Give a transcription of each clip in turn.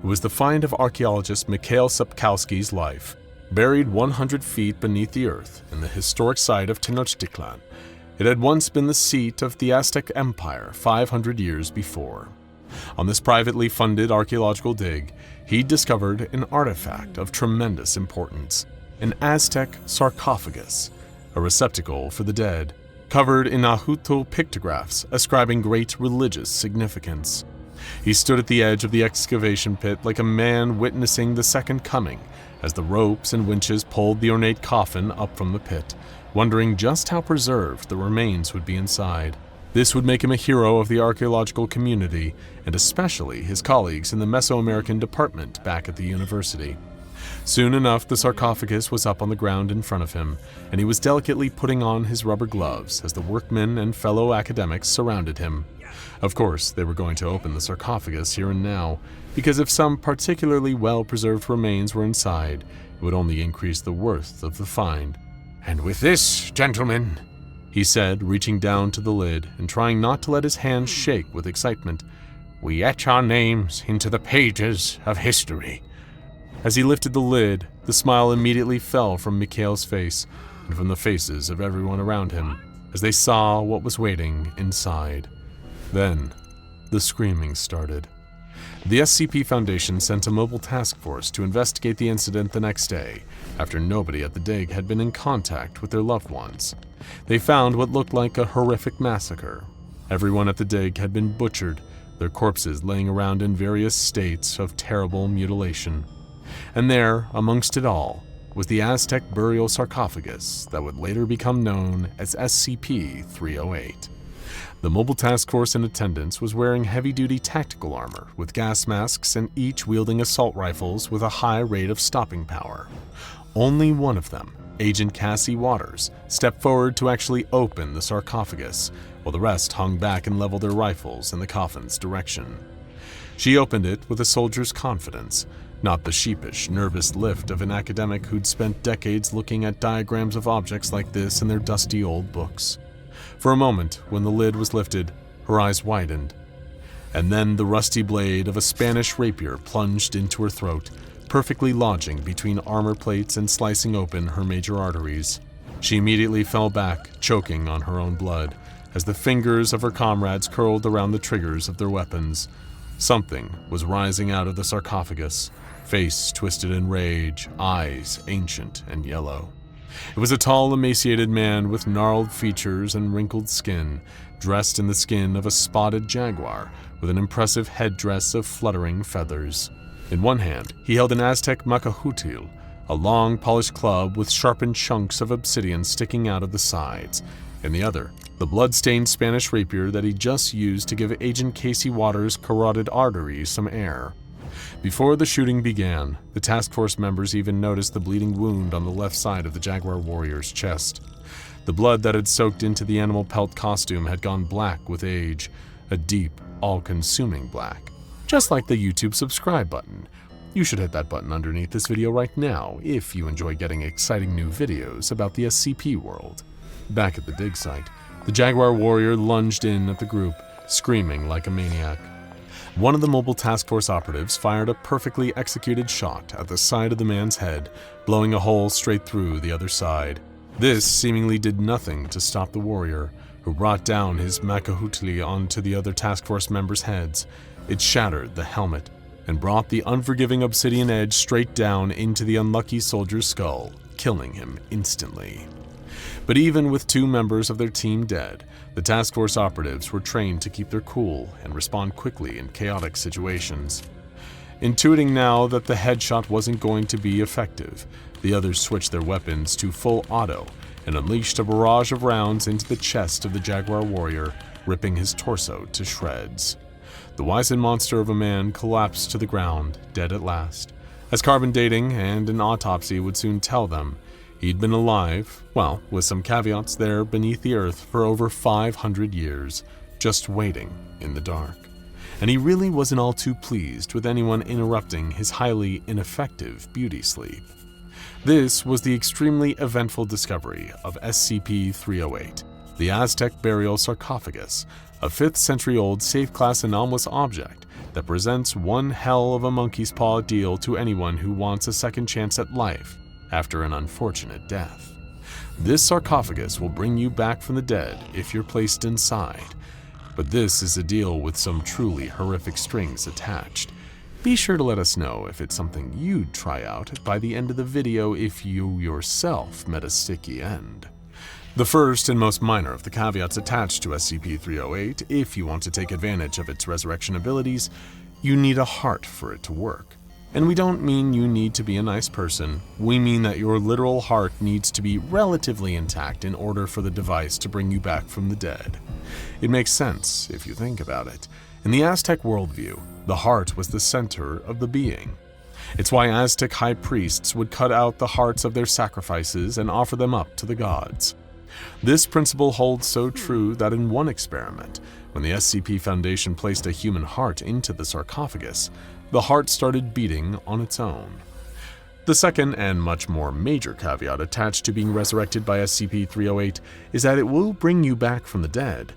It was the find of archaeologist Mikhail Sapkowski's life, buried 100 feet beneath the earth in the historic site of Tenochtitlan. It had once been the seat of the Aztec Empire 500 years before. On this privately funded archaeological dig, he discovered an artifact of tremendous importance, an Aztec sarcophagus, a receptacle for the dead, covered in Nahuatl pictographs ascribing great religious significance. He stood at the edge of the excavation pit like a man witnessing the second coming as the ropes and winches pulled the ornate coffin up from the pit, wondering just how preserved the remains would be inside. This would make him a hero of the archaeological community, and especially his colleagues in the Mesoamerican department back at the university. Soon enough, the sarcophagus was up on the ground in front of him, and he was delicately putting on his rubber gloves as the workmen and fellow academics surrounded him. Of course, they were going to open the sarcophagus here and now, because if some particularly well-preserved remains were inside, it would only increase the worth of the find. "And with this, gentlemen," he said, reaching down to the lid and trying not to let his hands shake with excitement, "we etch our names into the pages of history." As he lifted the lid, the smile immediately fell from Mikhail's face and from the faces of everyone around him as they saw what was waiting inside. Then, the screaming started. The SCP Foundation sent a mobile task force to investigate the incident the next day, after nobody at the dig had been in contact with their loved ones. They found what looked like a horrific massacre. Everyone at the dig had been butchered, their corpses laying around in various states of terrible mutilation. And there, amongst it all, was the Aztec burial sarcophagus that would later become known as SCP-308. The mobile task force in attendance was wearing heavy-duty tactical armor with gas masks and each wielding assault rifles with a high rate of stopping power. Only one of them, Agent Cassie Waters, stepped forward to actually open the sarcophagus, while the rest hung back and leveled their rifles in the coffin's direction. She opened it with a soldier's confidence, not the sheepish, nervous lift of an academic who'd spent decades looking at diagrams of objects like this in their dusty old books. For a moment, when the lid was lifted, her eyes widened, and then the rusty blade of a Spanish rapier plunged into her throat, perfectly lodging between armor plates and slicing open her major arteries. She immediately fell back, choking on her own blood, as the fingers of her comrades curled around the triggers of their weapons. Something was rising out of the sarcophagus, face twisted in rage, eyes ancient and yellow. It was a tall, emaciated man with gnarled features and wrinkled skin, dressed in the skin of a spotted jaguar with an impressive headdress of fluttering feathers. In one hand, he held an Aztec macahutil, a long, polished club with sharpened chunks of obsidian sticking out of the sides. In the other, the blood-stained Spanish rapier that he just used to give Agent Casey Waters' carotid artery some air. Before the shooting began, the task force members even noticed the bleeding wound on the left side of the Jaguar warrior's chest. The blood that had soaked into the animal pelt costume had gone black with age, a deep, all-consuming black. Just like the YouTube subscribe button. You should hit that button underneath this video right now if you enjoy getting exciting new videos about the SCP world. Back at the dig site, the Jaguar warrior lunged in at the group, screaming like a maniac. One of the mobile task force operatives fired a perfectly executed shot at the side of the man's head, blowing a hole straight through the other side. This seemingly did nothing to stop the warrior, who brought down his macahutli onto the other task force members' heads. It shattered the helmet and brought the unforgiving obsidian edge straight down into the unlucky soldier's skull, killing him instantly. But even with two members of their team dead, the task force operatives were trained to keep their cool and respond quickly in chaotic situations. Intuiting now that the headshot wasn't going to be effective, the others switched their weapons to full auto and unleashed a barrage of rounds into the chest of the Jaguar warrior, ripping his torso to shreds. The wizened monster of a man collapsed to the ground, dead at last, as carbon dating and an autopsy would soon tell them. He'd been alive, well, with some caveats there beneath the earth for over 500 years, just waiting in the dark. And he really wasn't all too pleased with anyone interrupting his highly ineffective beauty sleep. This was the extremely eventful discovery of SCP-308, the Aztec burial sarcophagus, a 5th-century-old safe-class anomalous object that presents one hell of a monkey's paw deal to anyone who wants a second chance at life after an unfortunate death. This sarcophagus will bring you back from the dead if you're placed inside, but this is a deal with some truly horrific strings attached. Be sure to let us know if it's something you'd try out by the end of the video if you yourself met a sticky end. The first and most minor of the caveats attached to SCP-308, if you want to take advantage of its resurrection abilities, you need a heart for it to work. And we don't mean you need to be a nice person, we mean that your literal heart needs to be relatively intact in order for the device to bring you back from the dead. It makes sense if you think about it. In the Aztec worldview, the heart was the center of the being. It's why Aztec high priests would cut out the hearts of their sacrifices and offer them up to the gods. This principle holds so true that in one experiment, when the SCP Foundation placed a human heart into the sarcophagus, the heart started beating on its own. The second and much more major caveat attached to being resurrected by SCP-308 is that it will bring you back from the dead,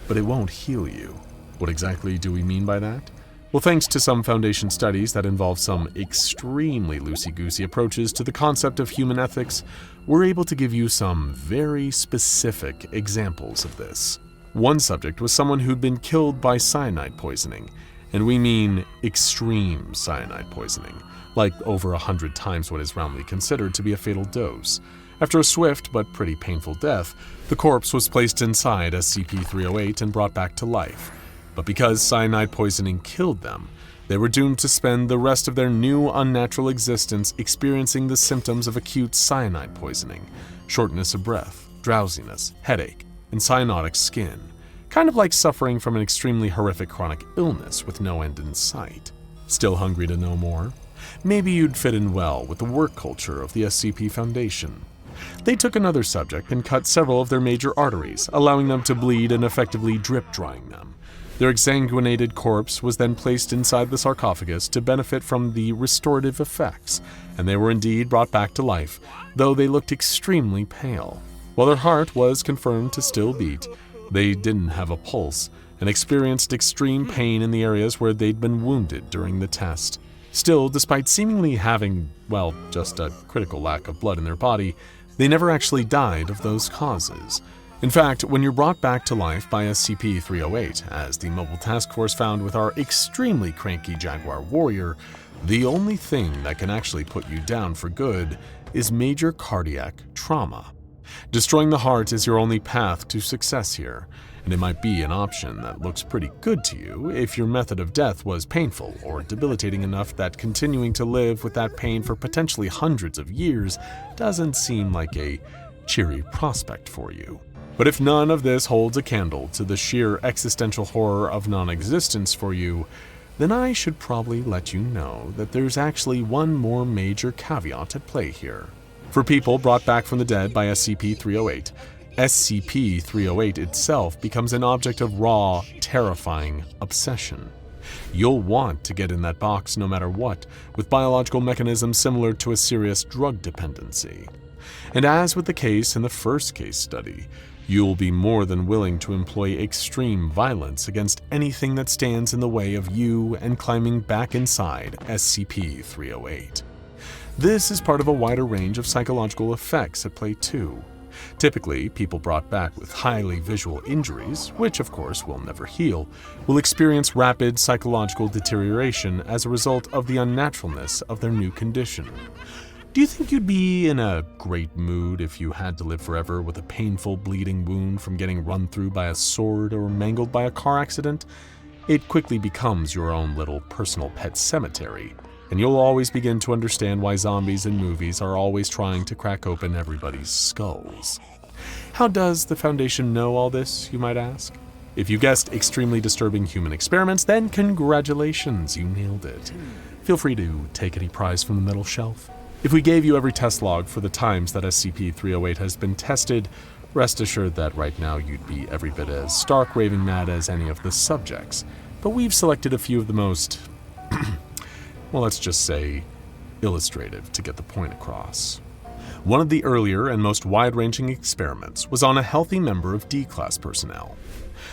but it won't heal you. What exactly do we mean by that? Well, thanks to some Foundation studies that involve some extremely loosey-goosey approaches to the concept of human ethics, we're able to give you some very specific examples of this. One subject was someone who'd been killed by cyanide poisoning, and we mean extreme cyanide poisoning, like over 100 times what is roundly considered to be a fatal dose. After a swift but pretty painful death, the corpse was placed inside SCP-308 and brought back to life. But because cyanide poisoning killed them, they were doomed to spend the rest of their new unnatural existence experiencing the symptoms of acute cyanide poisoning: shortness of breath, drowsiness, headache, and cyanotic skin. Kind of like suffering from an extremely horrific chronic illness with no end in sight. Still hungry to know more? Maybe you'd fit in well with the work culture of the SCP Foundation. They took another subject and cut several of their major arteries, allowing them to bleed and effectively drip-drying them. Their exsanguinated corpse was then placed inside the sarcophagus to benefit from the restorative effects, and they were indeed brought back to life, though they looked extremely pale. While their heart was confirmed to still beat, they didn't have a pulse and experienced extreme pain in the areas where they'd been wounded during the test. Still, despite seemingly having, well, just a critical lack of blood in their body, they never actually died of those causes. In fact, when you're brought back to life by SCP-308, as the Mobile Task Force found with our extremely cranky Jaguar warrior, the only thing that can actually put you down for good is major cardiac trauma. Destroying the heart is your only path to success here, and it might be an option that looks pretty good to you if your method of death was painful or debilitating enough that continuing to live with that pain for potentially hundreds of years doesn't seem like a cheery prospect for you. But if none of this holds a candle to the sheer existential horror of non-existence for you, then I should probably let you know that there's actually one more major caveat at play here. For people brought back from the dead by SCP-308, SCP-308 itself becomes an object of raw, terrifying obsession. You'll want to get in that box no matter what, with biological mechanisms similar to a serious drug dependency. And as with the case in the first case study, you'll be more than willing to employ extreme violence against anything that stands in the way of you and climbing back inside SCP-308. This is part of a wider range of psychological effects at play too. Typically, people brought back with highly visual injuries, which of course will never heal, will experience rapid psychological deterioration as a result of the unnaturalness of their new condition. Do you think you'd be in a great mood if you had to live forever with a painful bleeding wound from getting run through by a sword or mangled by a car accident? It quickly becomes your own little personal pet cemetery, and you'll always begin to understand why zombies in movies are always trying to crack open everybody's skulls. How does the Foundation know all this, you might ask? If you guessed extremely disturbing human experiments, then congratulations, you nailed it. Feel free to take any prize from the middle shelf. If we gave you every test log for the times that SCP-308 has been tested, rest assured that right now you'd be every bit as stark raving mad as any of the subjects. But we've selected a few of the most, well, let's just say, illustrative to get the point across. One of the earlier and most wide-ranging experiments was on a healthy member of D-Class personnel.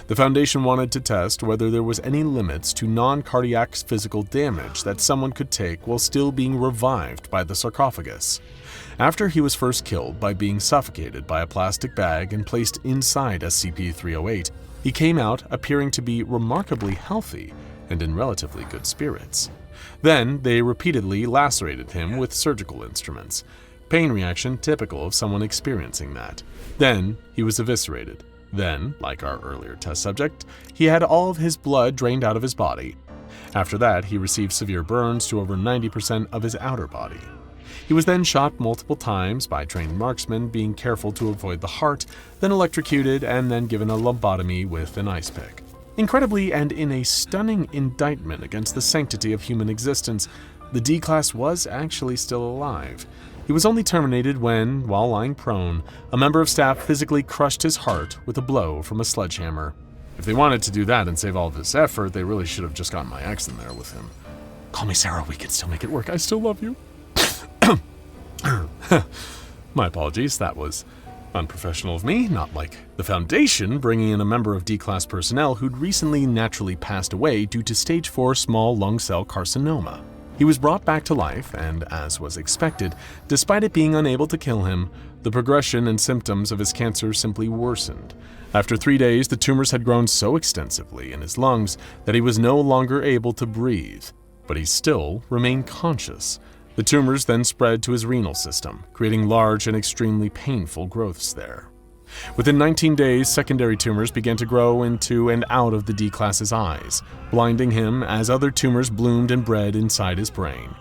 The Foundation wanted to test whether there was any limits to non-cardiac physical damage that someone could take while still being revived by the sarcophagus. After he was first killed by being suffocated by a plastic bag and placed inside SCP-308, he came out appearing to be remarkably healthy and in relatively good spirits. Then, they repeatedly lacerated him with surgical instruments. Pain reaction typical of someone experiencing that. Then, he was eviscerated. Then, like our earlier test subject, he had all of his blood drained out of his body. After that, he received severe burns to over 90% of his outer body. He was then shot multiple times by trained marksmen, being careful to avoid the heart, then electrocuted, and then given a lobotomy with an ice pick. Incredibly, and in a stunning indictment against the sanctity of human existence, the D-Class was actually still alive. He was only terminated when, while lying prone, a member of staff physically crushed his heart with a blow from a sledgehammer. If they wanted to do that and save all of this effort, they really should have just gotten my ex in there with him. Call me Sarah, we can still make it work. I still love you. My apologies, that was unprofessional of me, not like the Foundation bringing in a member of D-Class personnel who'd recently naturally passed away due to stage 4 small lung cell carcinoma. He was brought back to life, and as was expected, despite it being unable to kill him, the progression and symptoms of his cancer simply worsened. After 3 days, the tumors had grown so extensively in his lungs that he was no longer able to breathe, but he still remained conscious. The tumors then spread to his renal system, creating large and extremely painful growths there. Within 19 days, secondary tumors began to grow into and out of the D-Class's eyes, blinding him as other tumors bloomed and bred inside his brain.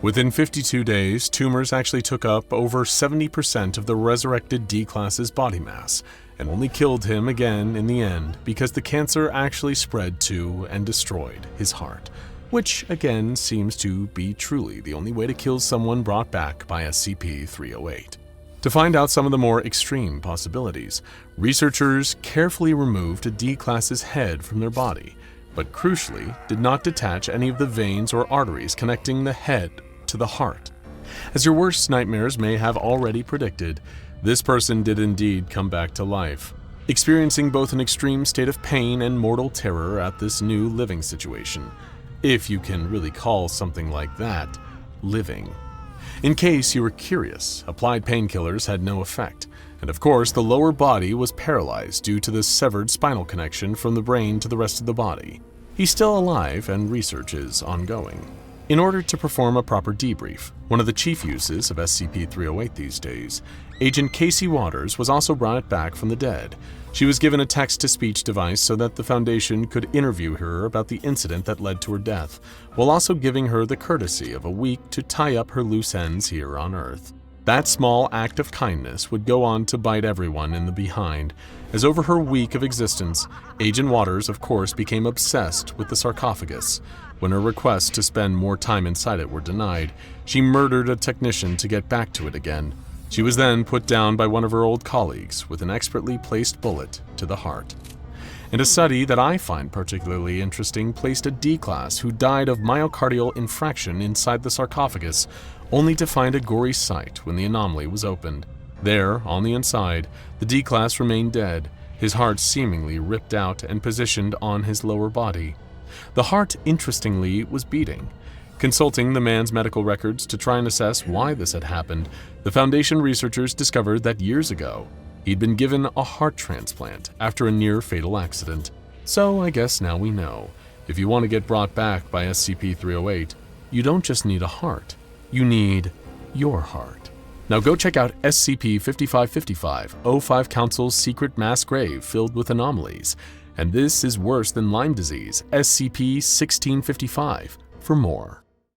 Within 52 days, tumors actually took up over 70% of the resurrected D-Class's body mass, and only killed him again in the end because the cancer actually spread to and destroyed his heart. Which, again, seems to be truly the only way to kill someone brought back by SCP-308. To find out some of the more extreme possibilities, researchers carefully removed a D-Class's head from their body, but crucially did not detach any of the veins or arteries connecting the head to the heart. As your worst nightmares may have already predicted, this person did indeed come back to life, experiencing both an extreme state of pain and mortal terror at this new living situation. If you can really call something like that living. In case you were curious, applied painkillers had no effect, and of course the lower body was paralyzed due to the severed spinal connection from the brain to the rest of the body. He's still alive and research is ongoing. In order to perform a proper debrief, one of the chief uses of SCP-308 these days, Agent Casey Waters was also brought back from the dead. She was given a text-to-speech device so that the Foundation could interview her about the incident that led to her death, while also giving her the courtesy of a week to tie up her loose ends here on Earth. That small act of kindness would go on to bite everyone in the behind, as over her week of existence, Agent Waters, of course, became obsessed with the sarcophagus. When her requests to spend more time inside it were denied, she murdered a technician to get back to it again. She was then put down by one of her old colleagues with an expertly placed bullet to the heart. And a study that I find particularly interesting placed a D-Class who died of myocardial infarction inside the sarcophagus, only to find a gory sight when the anomaly was opened. There, on the inside, the D-Class remained dead, his heart seemingly ripped out and positioned on his lower body. The heart, interestingly, was beating. Consulting the man's medical records to try and assess why this had happened, the Foundation researchers discovered that years ago, he'd been given a heart transplant after a near-fatal accident. So I guess now we know, if you want to get brought back by SCP-308, you don't just need a heart, you need your heart. Now go check out SCP-5555, O5 Council's secret mass grave filled with anomalies, and this is worse than Lyme disease, SCP-1655, for more.